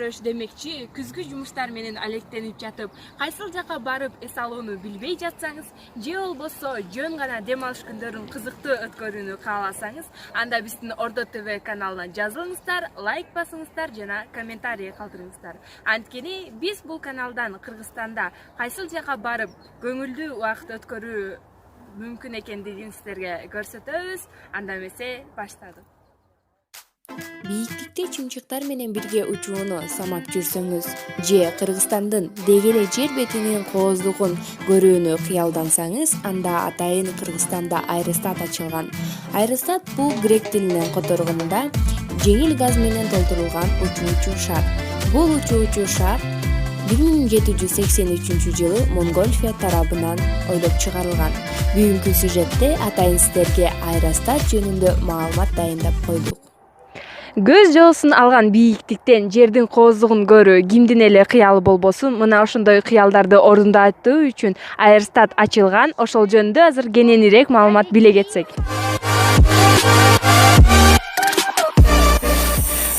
көрөш демекчи, күзгү жумуштар менен алектенип жатып, кайсыл жака барып эс алууну билбей жатсаңыз, же болбосо жөн гана дем алыш күндөрүн кызыктуу өткөрүүнү кааласаңыз, анда биздин Ордо ТВ каналына жазылыңыздар, лайк басыңыздар жана комментарий калтырыңыздар. Анткени биз бул каналдан Кыргызстанда кайсыл жака барып көңүлдүү убакыт өткөрүү мүмкүн экендигин сиздерге көрсөтөбүз. Анда эмесе баштадык. Бийиктикте чымчыктар менен бирге учууну самап жүрсөңүз же Кыргызстандын деги эле жер бетинин кооздугун көрүүнү кыялдансаңыз, анда атайын Кыргызстанда аэростат ачылган. Аэростат бул грек тилинен которгондо жеңил газ менен толтурулган учуучу шар. Бул учуучу шар 1783-жылы Монгольфия тарабынан ойлоп чыгарылган. Бүгүнкү сюжетте атайын сиздерге аэростат жөнүндө маалымат дайындап койдук. Көз жоосун алган бийиктиктен жердин кооздугун көрүү кимдин эле кыялы болбосун, мына ошондой кыялдарды орундатуу үчүн аэростат ачылган. Ошол жөнүндө азыр кененирээк маалымат биле кетсек.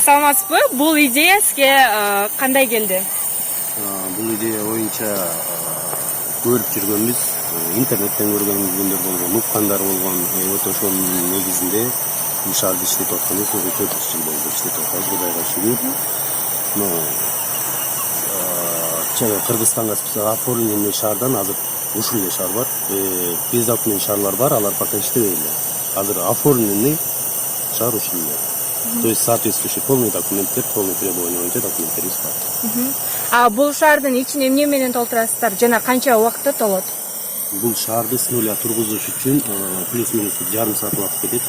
Саламатсызбы? Бул идея сизге кандай келди? Бул идея боюнча көрүп жүргөнбүз, интернеттен көргөндөр болгон, уккандар болгон, ошонун негизинде шарды иштетип атканбыз, уже 4 жыл болду иштетип атабыз, Кудайга шүгүр. Кыргызстанга оформленный шаардан азыр ушул эле шаар бар. Без документ шаарлар бар, алар пока иштебей эле. Азыр оформленный шаар ушул эле. То есть соответствующий полный документтер, полный требования боюнча документтерибиз бар. Бул шаардын ичин эмне менен толтурасыздар жана канча убакытта толот? Бул шаарды с нуля тургузуш үчүн плюс-минус жарым саат убакыт кетет.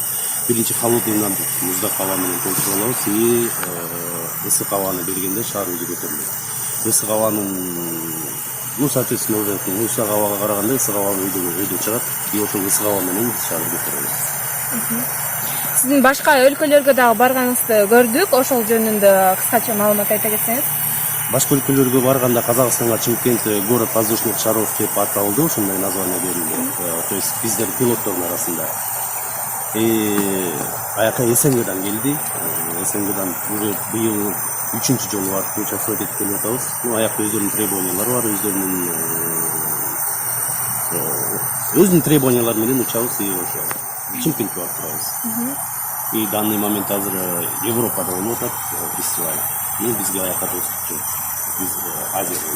Биринчи холодный надув, муздак аба менен толтуруп алабыз и ысык абаны бергенде шаар өзү көтөрүлөт. Ысык абанын, соответственно, уже ысык абага караганда ысык аба өйдө чыгат, и ошол ысык аба менен шаарды көтөрөбүз. Сиздин башка өлкөлөргө дагы барганыңызды көрдүк, ошол жөнүндө кыскача маалымат айта кетсеңиз. Башка өлкөлөргө барганда Казакстанга Чымкент город воздушных шаров деп аталды, ошондой название берилди. То есть биздер пилоттордун арасында. Аяка СНГдан келди. СНГдан уже быйыл 3-чү жолу барып участвовать этип келип атабыз. Аякта өздөрүнүн требованиялары бар, өздөрүнүн требованиялары менен учабыз и ошо Чымкентке барып турабыз. И данный момент азыр Европада болуп атат фестиваль. Бизге аякка доступ биз Азияда.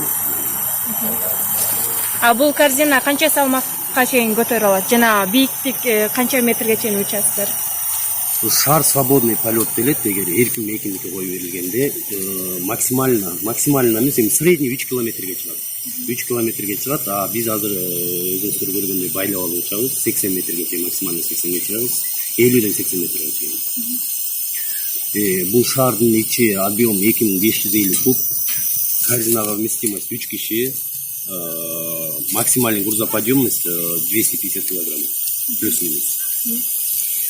Бул корзина канча салмакка чейин көтөрө алат жана бийиктик канча метрге чейин учасыздар? Шар свободный полет делет, эгер эркин мейкиндикке коюп берилгенде максимально эмес, средний 3 километрге чыгат. 3 километрге чыгат, а биз азыр өзүңүздөр көргөндөй байлап алып учабыз, 80 метрге чейин, максимально 80 метрге чыгабыз, 50-ден 80 метрге чейин. Бул шаардын ичи объем 2550 куб, корзинага вместимость 3 киши, максимальный грузоподъемность 250 килограмм, плюс-минус.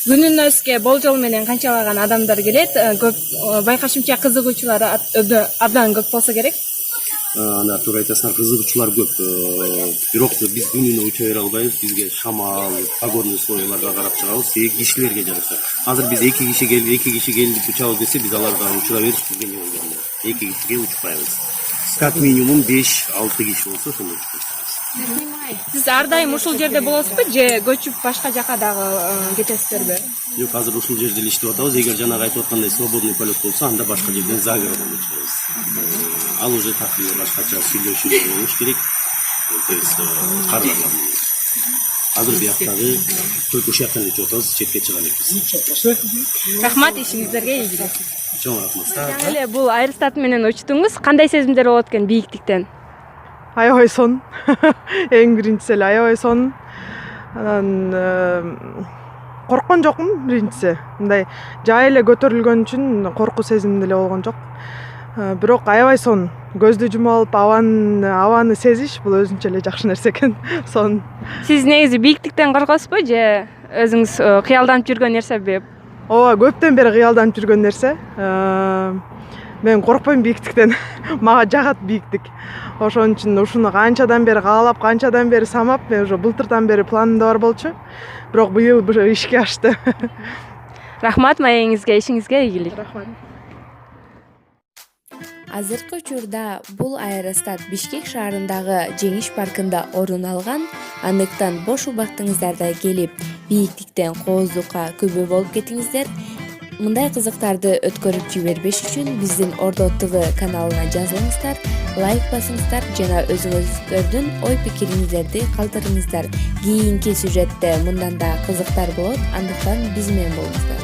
Күнүнө сизге болжол менен канчалаган адамдар келет? Байкашымча кызыгуучулар абдан көп болсо керек? Анда туура айтасыңар, кызыгуучулар көп. Бирок биз күнүнө уча бере албайбыз, бизге шамал, погодный условияларга карап чыгабыз, кишилерге жараша. Азыр биз 2 киши келип учабыз десе, биз аларга учура бериш бизге не болгон. 2 кишиге учпайбыз. Как минимум 5-6 киши болсо ошондой учпайбыз. Сиз ар дайым ушул жерде болосузбу же көчүп башка жака дагы кетесиздерби? Жок, азыр ушул жерде эле иштеп атабыз. Эгер жанагы айтып аткандай свободный полет болсо, анда башка жерден загородон учабыз. Ал уже так башкача сүйлөшүү болуш керек. То есть кардарлар менен. Азыр бияктагы только ушул жактан өтүп атабыз, четке чыга элекпиз. Рахмат, ишиңиздерге ийгилик. Чоң рахмат. Жаңы эле бул аэростат менен учтуңуз. Кандай сезимдер болот экен бийиктиктен? Аябай сонун. Эң биринчиси эле аябай сонун. Анан корккон жокмун биринчиси. Мындай жай эле көтөрүлгөн үчүн коркуу сезим деле болгон жок. Бирок аябай сонун. Көздү жумуп алып абаны сезиш бул өзүнчө эле жакшы нерсе экен. Сонун. Сиз негизи бийиктиктен коркосузбу же өзүңүз кыялданып жүргөн нерсе себеп? Ооба, көптөн бери кыялданып жүргөн нерсе. Мен коркпойм бийиктиктен. Мага жагат бийиктик. Ошон үчүн ушуну канчадан бери каалап, канчадан бери самап, мен уже былтырдан бери планымда бар болчу. Бирок быйыл ишке ашты. Рахмат маегиңизге, ишиңизге ийгилик. Рахмат. Азыркы учурда бул аэростат Бишкек шаарындагы Жеңиш паркында орун алган. Андыктан бош убактыңыздарда келип, бийиктиктен кооздукка күбө болуп кетиңиздер. Мындай кызыктарды өткөрүп жибербеш үчүн биздин Ордо ТВ каналына жазылыңыздар, лайк басыңыздар жана өзүңүздөрдүн ой пикириңиздерди калтырыңыздар. Кийинки сюжетте мындан да кызыктар болот, андыктан биз менен болуңуздар.